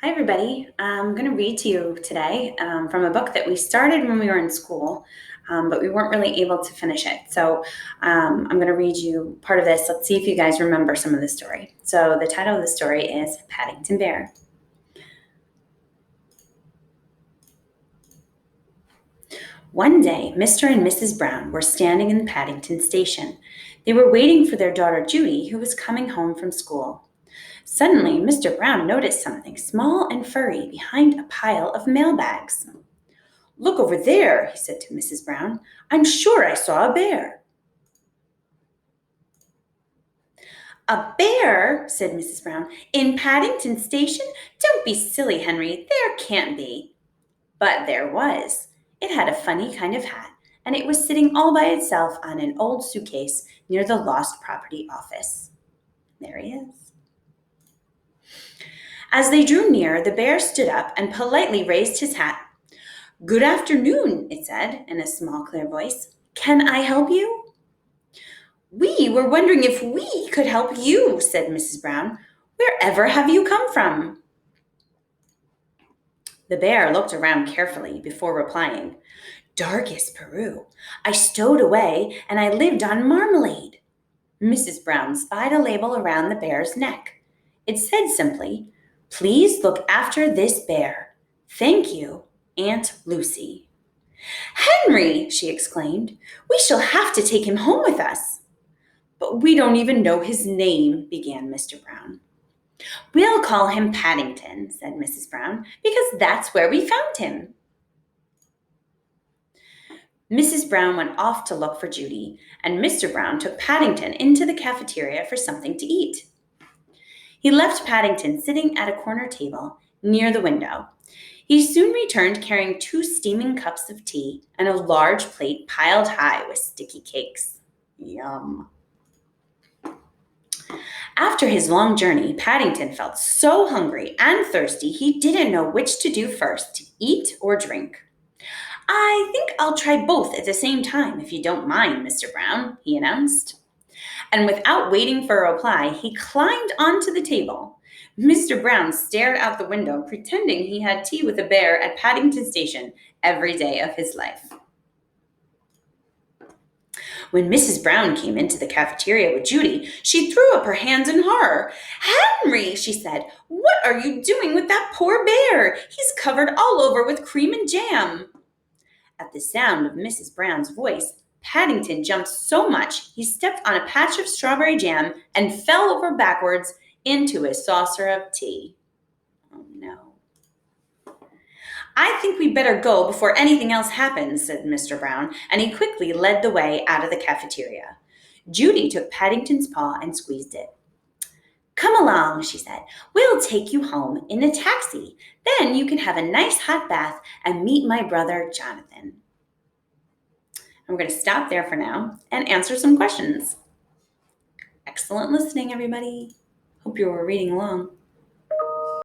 Hi, everybody. I'm going to read to you today from a book that we started when we were in school, but we weren't really able to finish it. So I'm going to read you part of this. Let's see if you guys remember some of the story. So the title of the story is Paddington Bear. One day, Mr. and Mrs. Brown were standing in the Paddington station. They were waiting for their daughter Judy, who was coming home from school. Suddenly, Mr. Brown noticed something small and furry behind a pile of mailbags. "Look over there," he said to Mrs. Brown. "I'm sure I saw a bear." "A bear?" said Mrs. Brown. "In Paddington Station? Don't be silly, Henry. There can't be." But there was. It had a funny kind of hat, and it was sitting all by itself on an old suitcase near the Lost Property Office. There he is. As they drew near, the bear stood up and politely raised his hat. "Good afternoon," it said in a small, clear voice. "Can I help you?" "We were wondering if we could help you," said Mrs. Brown. "Wherever have you come from?" The bear looked around carefully before replying. "Darkest Peru. I stowed away and I lived on marmalade." Mrs. Brown spied a label around the bear's neck. It said simply, "Please look after this bear. Thank you, Aunt Lucy." "Henry!" she exclaimed. "We shall have to take him home with us." "But we don't even know his name," began Mr. Brown. "We'll call him Paddington," said Mrs. Brown, "because that's where we found him." Mrs. Brown went off to look for Judy, and Mr. Brown took Paddington into the cafeteria for something to eat. He left Paddington sitting at a corner table near the window. He soon returned carrying 2 steaming cups of tea and a large plate piled high with sticky cakes. Yum. After his long journey, Paddington felt so hungry and thirsty he didn't know which to do first, to eat or drink. "I think I'll try both at the same time, if you don't mind, Mr. Brown," he announced. And without waiting for a reply, he climbed onto the table. Mr. Brown stared out the window, pretending he had tea with a bear at Paddington Station every day of his life. When Mrs. Brown came into the cafeteria with Judy, she threw up her hands in horror. "Henry," she said, "what are you doing with that poor bear? He's covered all over with cream and jam." At the sound of Mrs. Brown's voice, Paddington jumped so much he stepped on a patch of strawberry jam and fell over backwards into his saucer of tea. Oh no. "I think we'd better go before anything else happens," said Mr. Brown, and he quickly led the way out of the cafeteria. Judy took Paddington's paw and squeezed it. "Come along," she said. "We'll take you home in a taxi. Then you can have a nice hot bath and meet my brother Jonathan." And we're going to stop there for now and answer some questions. Excellent listening, everybody. Hope you were reading along.